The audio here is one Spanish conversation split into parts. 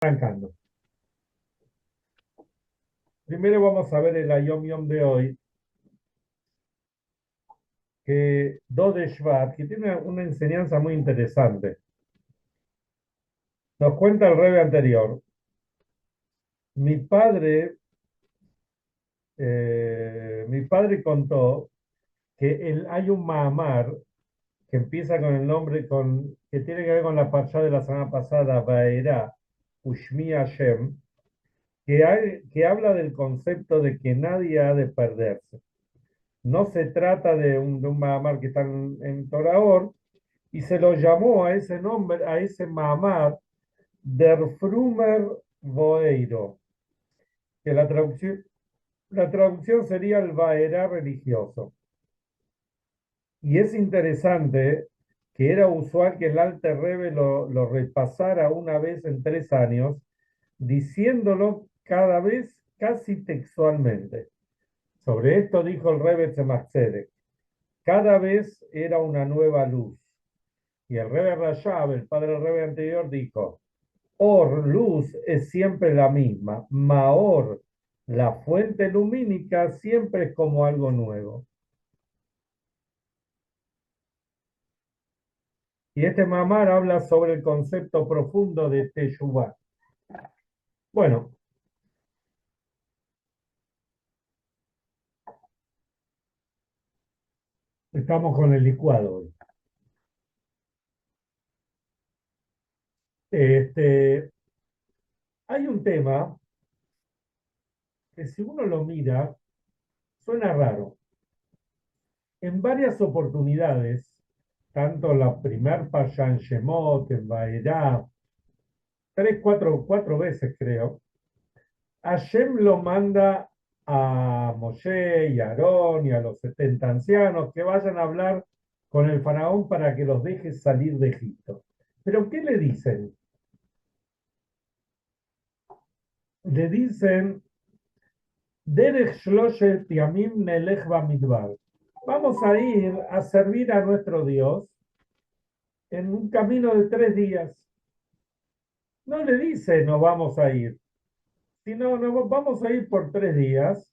Arrancando. Primero vamos a ver el Ayom Yom de hoy, que Do de Shvat, que tiene una enseñanza muy interesante. Nos cuenta el Rebbe anterior. Mi padre contó que hay un Mahamar que empieza con el nombre, que tiene que ver con la parshá de la semana pasada, Vaera, Ushmi Hashem, que habla del concepto de que nadie ha de perderse. No se trata de un Mahamar que está en Torah, y se lo llamó a ese nombre, a ese Mahamad, Der Frumer Boeiro, que la traducción sería el Baerá religioso. Y es interesante que era usual que el Alter Rebbe lo repasara una vez en 3 años, diciéndolo cada vez casi textualmente. Sobre esto dijo el Rebbe Tzemach Tzedek: cada vez era una nueva luz. Y el Rebbe Rashab, el padre del Rebbe anterior, dijo: luz, es siempre la misma. Maor, la fuente lumínica, siempre es como algo nuevo. Y este mamar habla sobre el concepto profundo de Teshuvah. Bueno, estamos con el licuado hoy. Este, hay un tema que, si uno lo mira, suena raro. En varias oportunidades, tanto la primer Pasha en Shemot, en Vaerá, cuatro veces creo, Hashem lo manda a Moshe y a Aarón y a los 70 ancianos que vayan a hablar con el faraón para que los deje salir de Egipto. ¿Pero qué le dicen? Le dicen: Derech Shloshet Yamim Nelech Bamidbar. Vamos a ir a servir a nuestro Dios en un camino de 3 días. No le dice nos vamos a ir, sino nos vamos a ir por 3 días.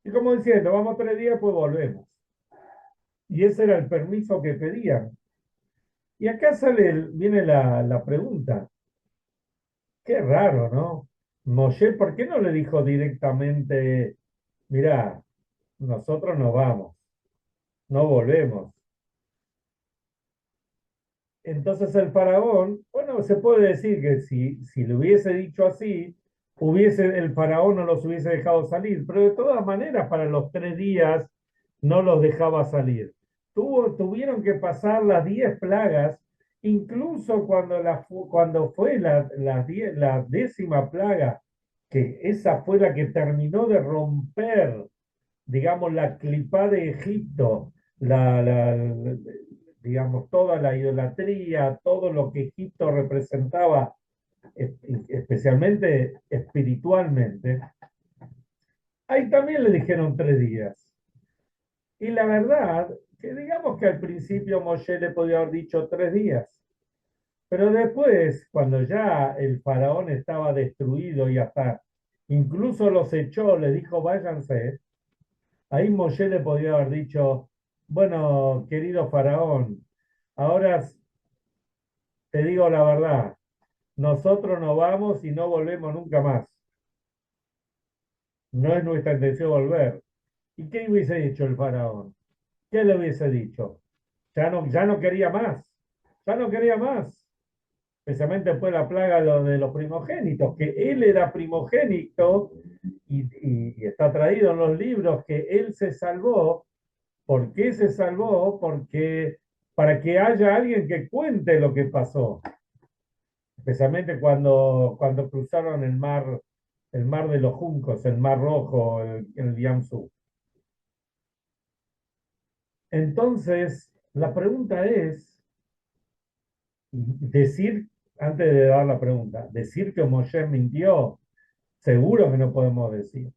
Y como diciendo, vamos 3 días, pues volvemos. Y ese era el permiso que pedían. Y acá viene la pregunta. Qué raro, ¿no? Moshe, ¿por qué no le dijo directamente: mirá, nosotros nos vamos, no volvemos? Entonces el faraón, bueno, se puede decir que si le hubiese dicho así, el faraón no los hubiese dejado salir, pero de todas maneras para los 3 días no los dejaba salir. Tuvieron que pasar las 10 plagas, incluso cuando fue la 10ª plaga, que esa fue la que terminó de romper, digamos, la clipá de Egipto, digamos, toda la idolatría, todo lo que Egipto representaba, especialmente espiritualmente. Ahí también le dijeron 3 días. Y la verdad, que digamos que al principio Moshe le podía haber dicho 3 días, pero después, cuando ya el faraón estaba destruido y hasta incluso los echó, le dijo váyanse, ahí Moshe le podía haber dicho: bueno, querido faraón, ahora te digo la verdad, nosotros nos vamos y no volvemos nunca más. No es nuestra intención volver. ¿Y qué hubiese dicho el faraón? ¿Qué le hubiese dicho? Ya no quería más, ya no quería más. Especialmente fue la plaga de los primogénitos, que él era primogénito y está traído en los libros que él se salvó. ¿Por qué se salvó? Porque para que haya alguien que cuente lo que pasó, especialmente cuando cruzaron el mar de los Juncos, el Mar Rojo, el Yamsú. Entonces, la pregunta es, decir, antes de dar la pregunta, decir que Moshe mintió, seguro que no podemos decir.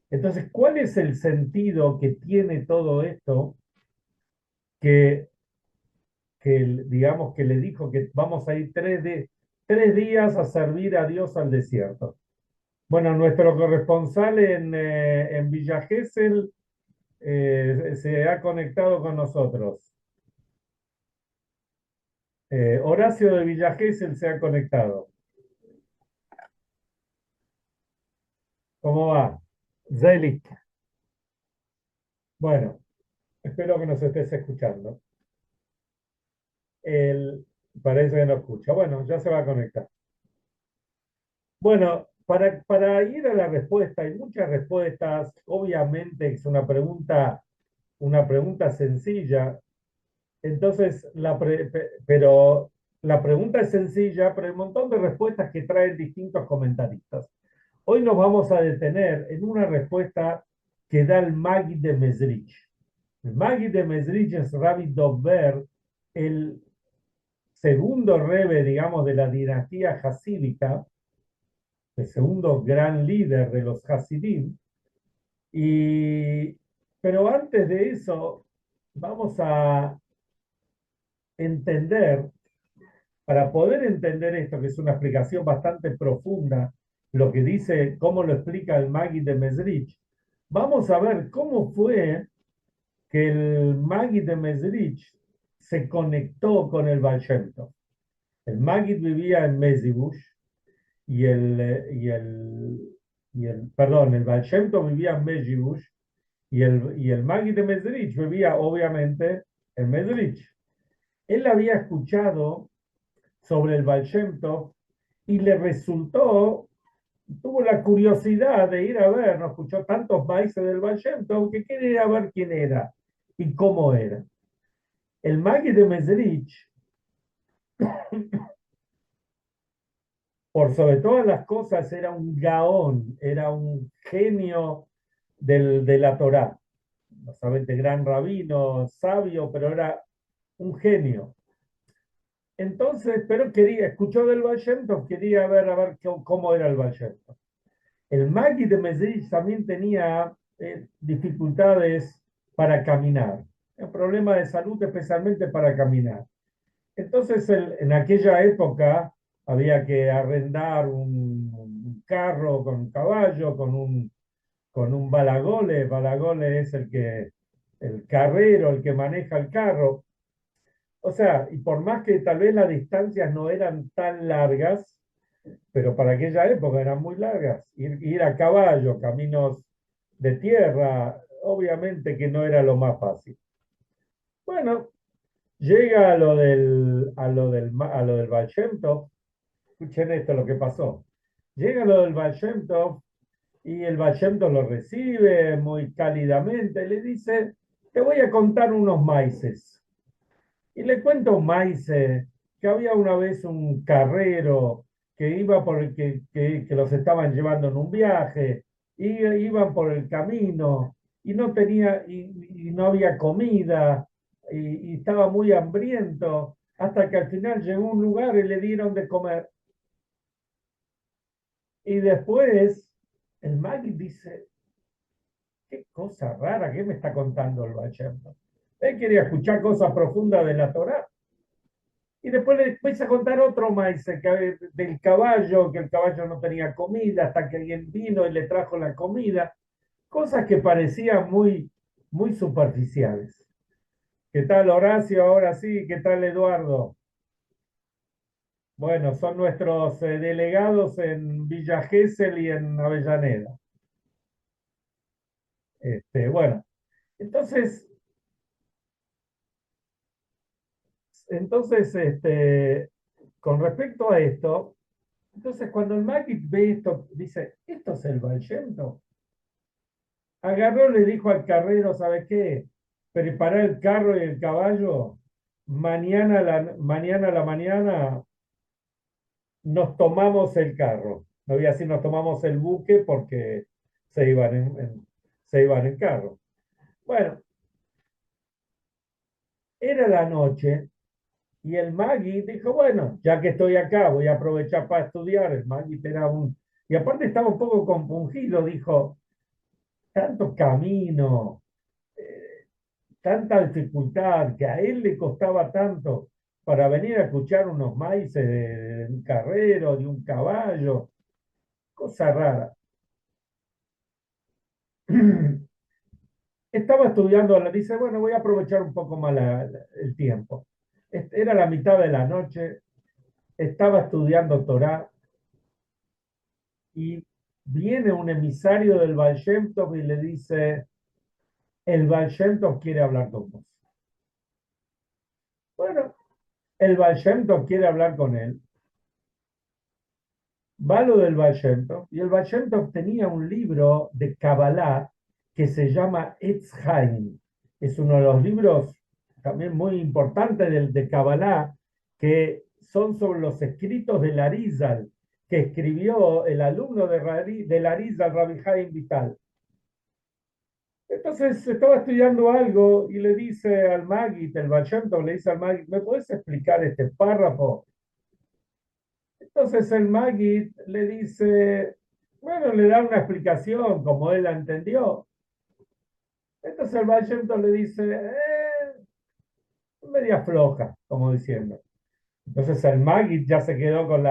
Entonces, ¿cuál es el sentido que tiene todo esto que digamos, que le dijo que vamos a ir 3 días a servir a Dios al desierto. Bueno, nuestro corresponsal en Villa Gesell se ha conectado con nosotros. Horacio de Villa Gesell se ha conectado. ¿Cómo va? Zelik. Bueno, espero que nos estés escuchando. Él parece que no escucha. Bueno, ya se va a conectar. Bueno, para ir a la respuesta, hay muchas respuestas. Obviamente es una pregunta sencilla. Entonces, pero la pregunta es sencilla, pero hay un montón de respuestas que traen distintos comentaristas. Hoy nos vamos a detener en una respuesta que da el Maggid de Mezrich. El Maggid de Mezrich es Rabbi Dover, el segundo rebe, digamos, de la dinastía hasídica, el segundo gran líder de los Hasidim. Pero antes de eso, vamos a entender, para poder entender esto, que es una explicación bastante profunda, lo que dice, cómo lo explica el Maggid de Mezrich, vamos a ver cómo fue que el Maggid de Mezrich se conectó con el Baal Shem Tov. El Maggid vivía en Mezibush y el Baal Shem Tov vivía en Mezibush y el Maggid de Mezrich vivía obviamente en Mezrich. Él había escuchado sobre el Baal Shem Tov y le resultó, tuvo la curiosidad de ir a ver, no escuchó tantos maíces del Baal Shem Tov que quería ir a ver quién era y cómo era. El Maggid de Mezrich, por sobre todas las cosas, era un gaón, era un genio de la Torá. No solamente gran rabino, sabio, pero era un genio. Entonces, pero escuchó del Baal Shem Tov, quería ver a ver cómo era el Baal Shem Tov. El Maggid de Mezrich también tenía dificultades para caminar, un problema de salud especialmente para caminar. Entonces, en aquella época había que arrendar un carro con un caballo, con un balagole. Balagole es el carrero, el que maneja el carro. O sea, y por más que tal vez las distancias no eran tan largas, pero para aquella época eran muy largas. Ir a caballo, caminos de tierra, obviamente que no era lo más fácil. Bueno, llega a lo del Baal Shem Tov. Escuchen esto, lo que pasó. Llega lo del Baal Shem Tov y el Baal Shem Tov lo recibe muy cálidamente. Le dice, te voy a contar unos maíces. Y le cuento un maice, que había una vez un carrero que iba que los estaban llevando en un viaje, y iban por el camino y no tenía, y no había comida, y estaba muy hambriento, hasta que al final llegó a un lugar y le dieron de comer. Y después el Magui dice, qué cosa rara, ¿qué me está contando el Baal Shem Tov? Él quería escuchar cosas profundas de la Torá. Y después le empieza a contar otro maíz del caballo, que el caballo no tenía comida, hasta que alguien vino y le trajo la comida. Cosas que parecían muy, muy superficiales. ¿Qué tal, Horacio? Ahora sí, ¿qué tal, Eduardo? Bueno, son nuestros delegados en Villa Gesell y en Avellaneda. Bueno, entonces, con respecto a esto, entonces cuando el Maquis ve esto, dice, ¿esto es el Baal Shem Tov? Agarró, le dijo al carrero, ¿sabes qué? Prepara el carro y el caballo. Mañana a la mañana nos tomamos el carro. No voy a decir nos tomamos el buque porque se iban en carro. Bueno, era la noche y el Magui dijo, bueno, ya que estoy acá, voy a aprovechar para estudiar. El Magui era Y aparte estaba un poco compungido, dijo, tanto camino, tanta dificultad, que a él le costaba tanto, para venir a escuchar unos maíces de un carrero, de un caballo, cosa rara. Estaba estudiando, dice, bueno, voy a aprovechar un poco más el tiempo. Era la mitad de la noche, estaba estudiando Torá y viene un emisario del Baal Shem Tov y le dice, el Baal Shem Tov quiere hablar con vos. Bueno, el Baal Shem Tov quiere hablar con él. Va lo del Baal Shem Tov, y el Baal Shem Tov tenía un libro de Kabbalah que se llama Etz Haim. Es uno de los libros también muy importantes de Kabbalah, que son sobre los escritos del Arizal, que escribió el alumno del Arizal, Rabbi Haim Vital. Entonces estaba estudiando algo y le dice al Maggid, el Baal Shem Tov le dice al Maggid, ¿me puedes explicar este párrafo? Entonces el Maggid le dice, bueno, le da una explicación como él la entendió. Entonces el Baal Shem Tov le dice, media floja, como diciendo. Entonces el Maggid ya se quedó con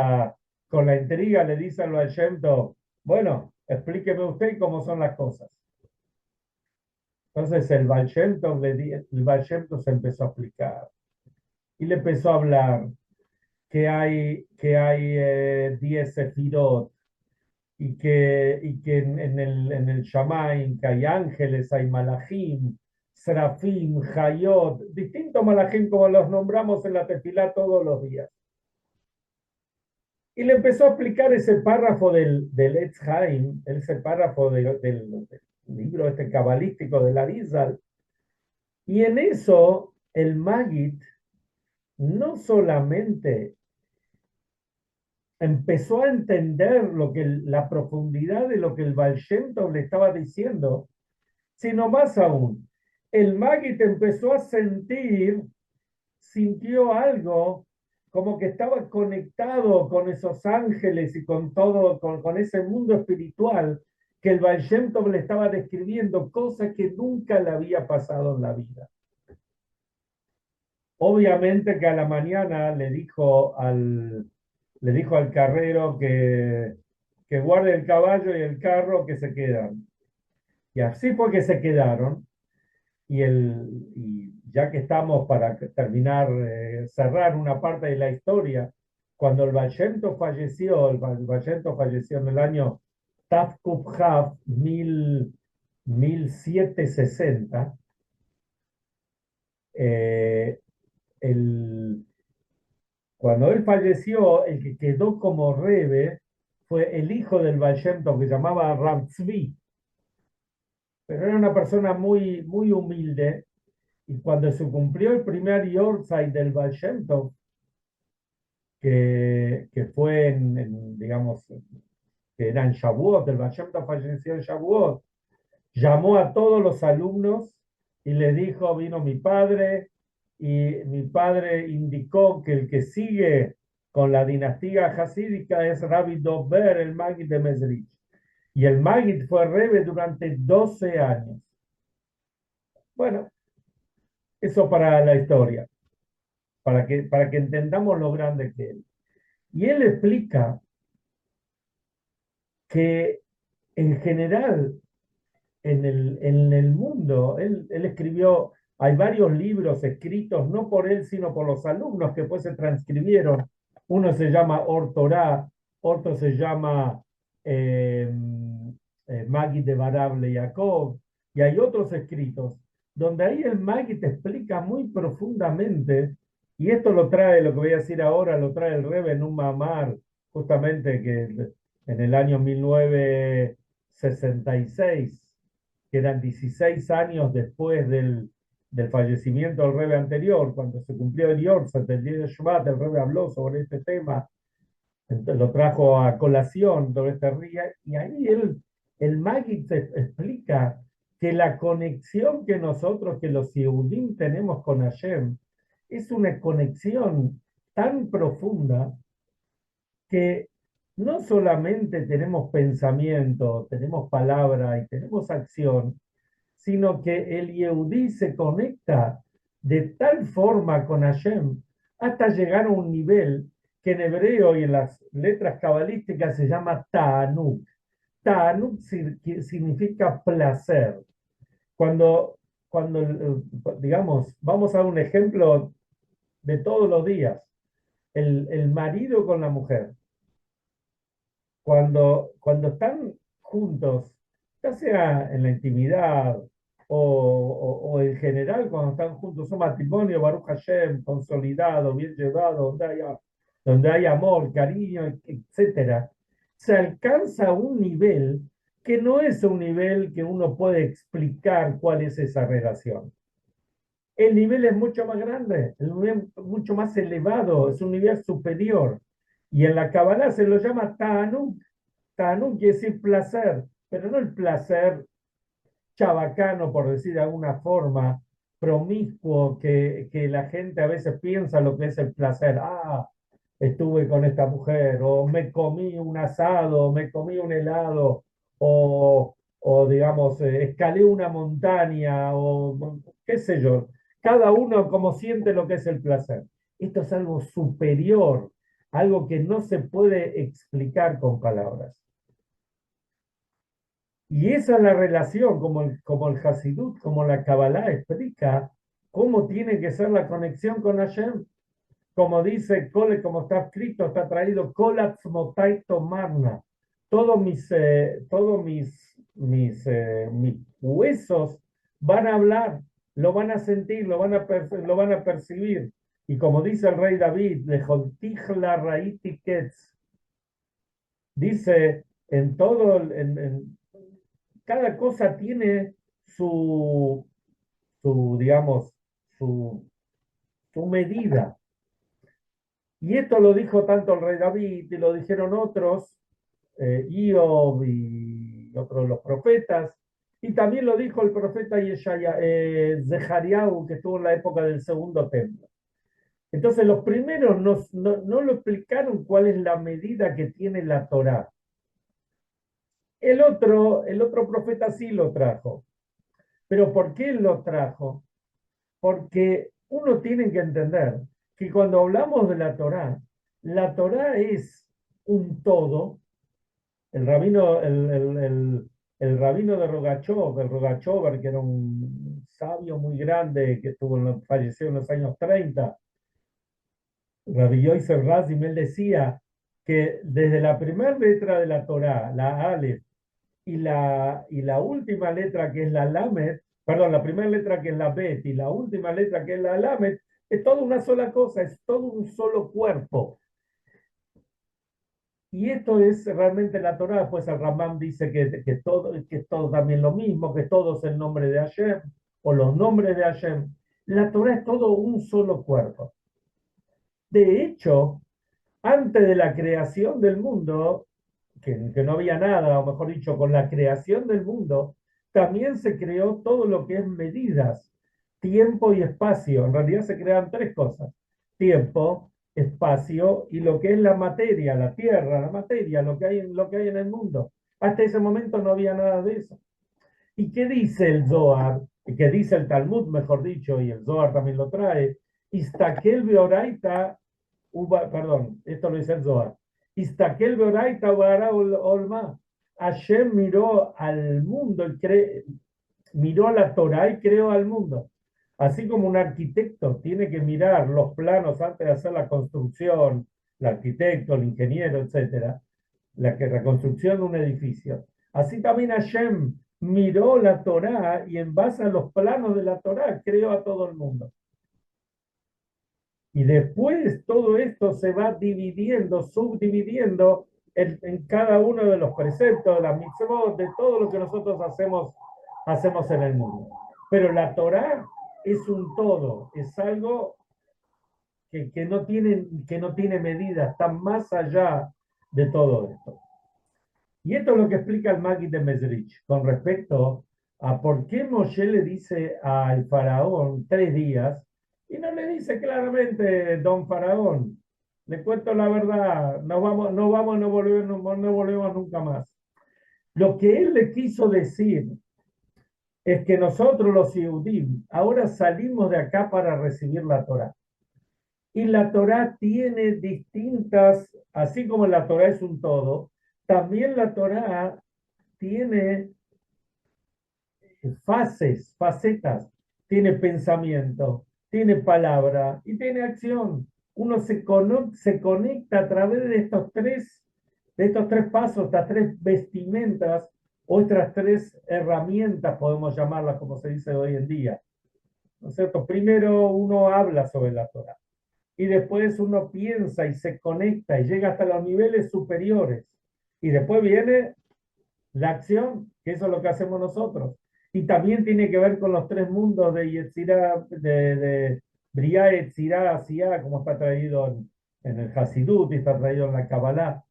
la intriga, le dice al Baal Shem Tov, bueno, explíqueme usted cómo son las cosas. Entonces el Baal Shem Tov, el Baal Shem Tov se empezó a explicar y le empezó a hablar que hay 10 sefirot, y que en el Shamaim que hay ángeles, hay malachim, serafim, hayot, distintos malachim como los nombramos en la tefilá todos los días. Y le empezó a explicar ese párrafo del Etz Haim, ese párrafo del libro este cabalístico del Arizal. Y en eso el Maggid no solamente empezó a entender la profundidad de lo que el Baal Shem Tov le estaba diciendo, sino más aún, el Maggid empezó a sintió algo como que estaba conectado con esos ángeles y con todo, con ese mundo espiritual que el Baal Shem Tov le estaba describiendo, cosas que nunca le había pasado en la vida. Obviamente que a la mañana le dijo al carrero que guarde el caballo y el carro, que se quedan. Y así fue que se quedaron. Y ya que estamos para terminar, cerrar una parte de la historia, cuando el Baal Shem Tov falleció, el Baal Shem Tov falleció en el año Tafkuf Hav 1760, eh, el, cuando él falleció, el que quedó como rebe fue el hijo del Baal Shem Tov, que se llamaba Rav Tzvi, pero era una persona muy, muy humilde. Y cuando se cumplió el primer Yortzeit del Baal Shem Tov, que fue digamos, que era en Shavuot, el Baal Shem Tov falleció en Shavuot, llamó a todos los alumnos y les dijo, vino mi padre, y mi padre indicó que el que sigue con la dinastía hasídica es Rabbi Dober, el Maggid de Mezrich. Y el Maggid fue rebe durante 12 años. Bueno, eso para la historia, para que entendamos lo grande que es. Y él explica que en general en el mundo, él escribió, hay varios libros escritos, no por él, sino por los alumnos que después se transcribieron. Uno se llama Or Torah, otro se llama Maggid de Barable Jacob, y hay otros escritos, donde ahí el Maggid te explica muy profundamente, y esto lo trae, lo que voy a decir ahora, lo trae el Rebbe en un mamar, justamente que en el año 1966, que eran 16 años después del fallecimiento del Rebbe anterior, cuando se cumplió el Yortzeit, el día de Shabbat, el Rebbe habló sobre este tema, entonces lo trajo a colación sobre este día, y ahí el Maggid explica que la conexión que nosotros, que los Yehudim tenemos con Hashem, es una conexión tan profunda que no solamente tenemos pensamiento, tenemos palabra y tenemos acción, sino que el Yehudí se conecta de tal forma con Hashem hasta llegar a un nivel que en hebreo y en las letras cabalísticas se llama Ta'anuk. Ta'anuk significa placer. Cuando, cuando, digamos, vamos a dar un ejemplo de todos los días, el marido con la mujer, cuando están juntos, ya sea en la intimidad o en general, cuando están juntos, un matrimonio, Baruch Hashem, consolidado, bien llevado, donde hay amor, cariño, etcétera, se alcanza un nivel que no es un nivel que uno puede explicar cuál es esa relación. El nivel es mucho más grande, el nivel mucho más elevado, es un nivel superior. Y en la Kabbalah se lo llama Ta'anuk. Ta'anuk quiere decir placer, pero no el placer chabacano, por decir de alguna forma, promiscuo, que la gente a veces piensa lo que es el placer. Ah, estuve con esta mujer, o me comí un asado, o me comí un helado, o digamos, escalé una montaña, o qué sé yo. Cada uno como siente lo que es el placer. Esto es algo superior, algo que no se puede explicar con palabras. Y esa es la relación, como el Hasidut, como la Kabbalah explica, cómo tiene que ser la conexión con Hashem. Como dice, como está escrito, está traído, Kolatzmotai tomarna. Mis huesos van a hablar, lo van a sentir, lo van a percibir. Y como dice el rey David, la raiti ketz, dice, cada cosa tiene su, digamos, su, su medida. Y esto lo dijo tanto el rey David y lo dijeron otros, Iob y otros de los profetas, y también lo dijo el profeta Zechariah, que estuvo en la época del segundo templo. Entonces los primeros no lo explicaron cuál es la medida que tiene la Torá. El otro profeta sí lo trajo. ¿Pero por qué lo trajo? Porque uno tiene que entender que cuando hablamos de la Torá es un todo. El rabino, el rabino de Rogachov, el Rogachover, que era un sabio muy grande que falleció en los años 30, Rabbi Yosef Razim, él decía que desde la primera letra de la Torá, la Aleph, y la última letra que es la Lamed, perdón, la primera letra que es la Bet y la última letra que es la Lamed, es toda una sola cosa, es todo un solo cuerpo. Y esto es realmente la Torá. Pues el Rambam dice que es todo también lo mismo, que todo es el nombre de Hashem o los nombres de Hashem. La Torá es todo un solo cuerpo. De hecho, antes de la creación del mundo, que no había nada, o mejor dicho, con la creación del mundo, también se creó todo lo que es medidas, tiempo y espacio. En realidad se crean tres cosas: tiempo, espacio y lo que es la materia, la tierra, la materia, lo que hay en el mundo. Hasta ese momento no había nada de eso. ¿Y qué dice el Zohar? ¿Qué dice el Talmud, mejor dicho, y el Zohar también lo trae? Istakel beoraita, perdón, esto lo dice el Zohar. Istakel beoraita olma. Hashem miró al mundo, miró a la Torah y creó al mundo. Así como un arquitecto tiene que mirar los planos antes de hacer la construcción, el arquitecto, el ingeniero, etcétera, la reconstrucción de un edificio. Así también Hashem miró la Torá y en base a los planos de la Torá creó a todo el mundo. Y después todo esto se va dividiendo, subdividiendo en cada uno de los preceptos, de las mitzvot, de todo lo que nosotros hacemos en el mundo. Pero la Torá es un todo, es algo que no tiene medida, está más allá de todo esto. Y esto es lo que explica el Maggid de Mezrich con respecto a por qué Moshe le dice al faraón 3 días y no le dice claramente, don faraón, le cuento la verdad, no volvemos nunca más. Lo que él le quiso decir es que nosotros los Yehudim ahora salimos de acá para recibir la Torá. Y la Torá tiene distintas, así como la Torá es un todo, también la Torá tiene fases, facetas, tiene pensamiento, tiene palabra y tiene acción. Uno se conecta a través de estos tres pasos, estas tres vestimentas o estas tres herramientas, podemos llamarlas como se dice hoy en día. ¿No es cierto? Primero uno habla sobre la Torah y después uno piensa y se conecta y llega hasta los niveles superiores. Y después viene la acción, que eso es lo que hacemos nosotros. Y también tiene que ver con los tres mundos de Yetzirah, de Briah, Yetzirah, Asiá, como está traído en el Hasidut y está traído en la Kabbalah.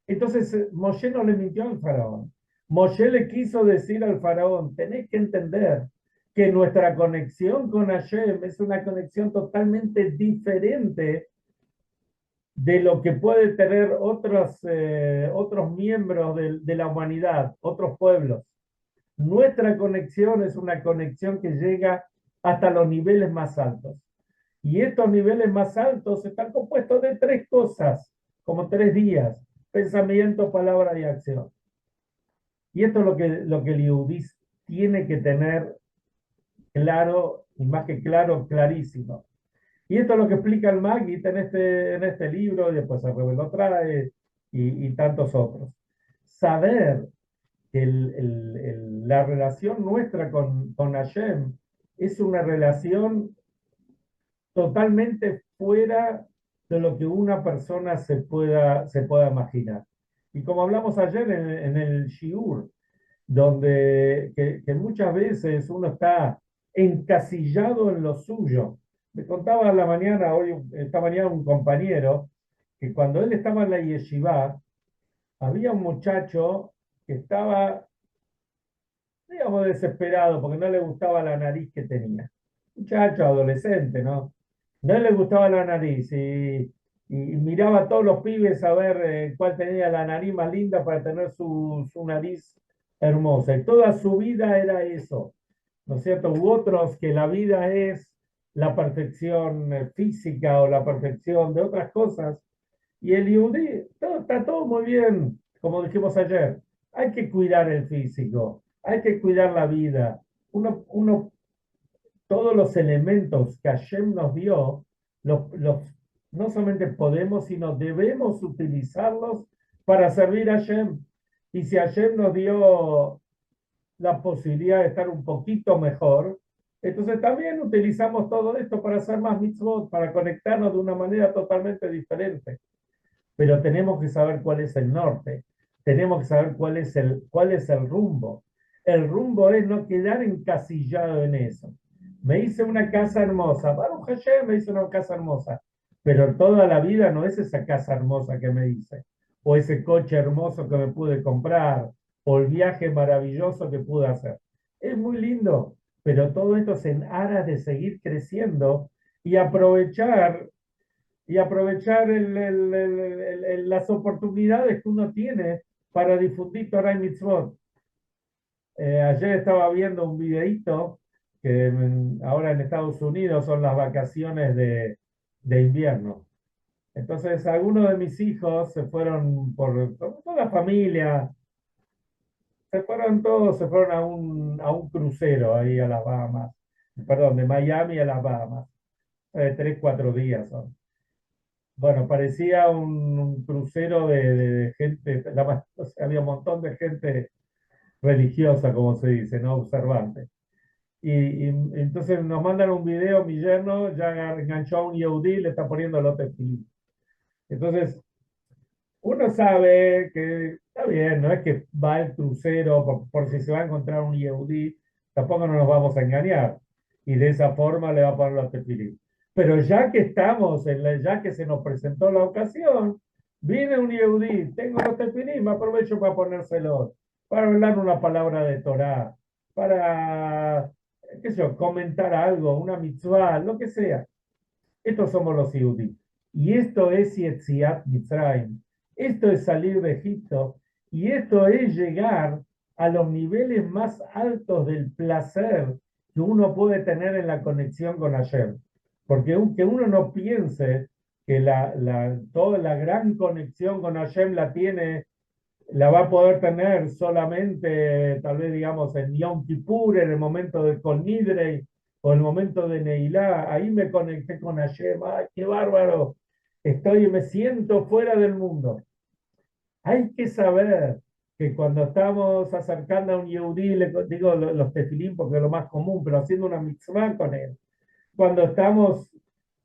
Entonces, Moshe no le mintió al faraón. Moshe le quiso decir al faraón, tenés que entender que nuestra conexión con Hashem es una conexión totalmente diferente de lo que puede tener otros miembros de la humanidad, otros pueblos. Nuestra conexión es una conexión que llega hasta los niveles más altos. Y estos niveles más altos están compuestos de tres cosas, como tres días: pensamiento, palabra y acción. Y esto es lo que el Yehudí tiene que tener claro, y más que claro, clarísimo. Y esto es lo que explica el Maggid en este libro, y después el Rebbe lo trae, y tantos otros. Saber que la relación nuestra con Hashem es una relación totalmente fuera de lo que una persona se pueda imaginar. Y como hablamos ayer en el Shiur, donde que muchas veces uno está encasillado en lo suyo. Me contaba esta mañana un compañero que cuando él estaba en la yeshiva, había un muchacho que estaba, digamos, desesperado porque no le gustaba la nariz que tenía. Muchacho, adolescente, ¿no? No le gustaba la nariz y miraba a todos los pibes a ver cuál tenía la nariz más linda para tener su nariz hermosa. Y toda su vida era eso, ¿no es cierto? U otros que la vida es la perfección física o la perfección de otras cosas. Y el yudí, está todo muy bien, como dijimos ayer. Hay que cuidar el físico, hay que cuidar la vida. Uno todos los elementos que Hashem nos dio, no solamente podemos, sino debemos utilizarlos para servir a Hashem. Y si Hashem nos dio la posibilidad de estar un poquito mejor, entonces también utilizamos todo esto para hacer más mitzvot, para conectarnos de una manera totalmente diferente. Pero tenemos que saber cuál es el norte, tenemos que saber cuál es el rumbo. El rumbo es no quedar encasillado en eso. Me hice una casa hermosa, Baruch Hashem, me hice una casa hermosa, pero toda la vida no es esa casa hermosa que me hice, o ese coche hermoso que me pude comprar, o el viaje maravilloso que pude hacer. Es muy lindo, pero todo esto es en aras de seguir creciendo y aprovechar las oportunidades que uno tiene para difundir Torah y Mitzvot. Ayer estaba viendo un videíto que ahora en Estados Unidos son las vacaciones de invierno. Entonces, algunos de mis hijos se fueron por toda la familia, se fueron a un crucero ahí a las Bahamas, perdón, de Miami a las Bahamas. 3, 4 días son. Bueno, parecía un crucero de gente, o sea, había un montón de gente religiosa, como se dice, ¿no? Observante. Y entonces nos mandan un video, mi yerno ya enganchó a un Yehudí, le está poniendo el tefilín. Entonces, uno sabe que está bien, no es que va el crucero por si se va a encontrar un Yehudí, tampoco no nos vamos a engañar. Y de esa forma le va a poner los tefilín. Pero ya que estamos, ya que se nos presentó la ocasión, viene un Yehudí, tengo los tefilín, me aprovecho para ponérselos, para hablar una palabra de Torah, para, qué sé yo, comentar algo, una mitzvah, lo que sea. Estos somos los Yehudí. Y esto es Yetziat Mitzrayim. Esto es salir de Egipto. Y esto es llegar a los niveles más altos del placer que uno puede tener en la conexión con Hashem. Porque que uno no piense que toda la gran conexión con Hashem la va a poder tener solamente, tal vez digamos, en Yom Kippur, en el momento de Kol Nidrei, o el momento de Neilá. Ahí me conecté con Hashem. ¡Ay, qué bárbaro! Me siento fuera del mundo. Hay que saber que cuando estamos acercando a un Yehudí, digo los tefilín porque es lo más común, pero haciendo una mitzvah con él, cuando estamos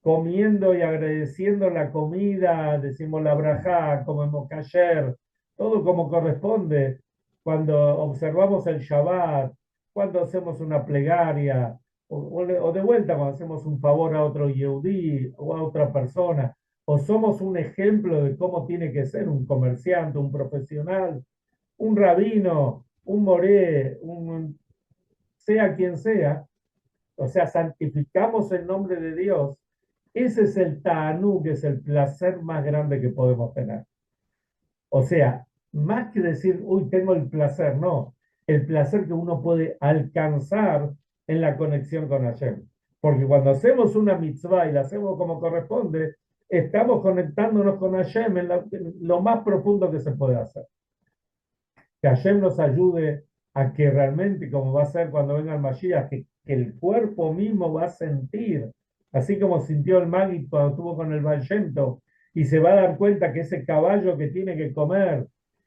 comiendo y agradeciendo la comida, decimos la brajá, comemos kasher, todo como corresponde, cuando observamos el Shabbat, cuando hacemos una plegaria, o de vuelta cuando hacemos un favor a otro yehudí o a otra persona, o somos un ejemplo de cómo tiene que ser un comerciante, un profesional, un rabino, un moré, sea quien sea, o sea, santificamos el nombre de Dios. Ese es el ta'anú, que es el placer más grande que podemos tener. O sea, más que decir, uy, tengo el placer, no, el placer que uno puede alcanzar en la conexión con Hashem. Porque cuando hacemos una mitzvah y la hacemos como corresponde, estamos conectándonos con Hashem en lo más profundo que se puede hacer. Que Hashem nos ayude a que realmente, como va a ser cuando venga el Mashiach, que el cuerpo mismo va a sentir, así como sintió el Magid cuando estuvo con el Baal Shem Tov, y se va a dar cuenta que ese caballo que tiene que comer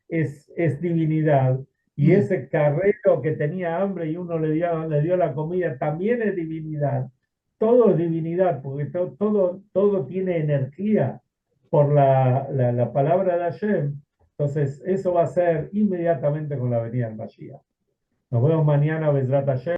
es divinidad, y ese carrero que tenía hambre y uno le dio la comida también es divinidad. Todo es divinidad, porque todo tiene energía por la palabra de Hashem. Entonces, eso va a ser inmediatamente con la venida del Mashiach. Nos vemos mañana, Besrat Hashem.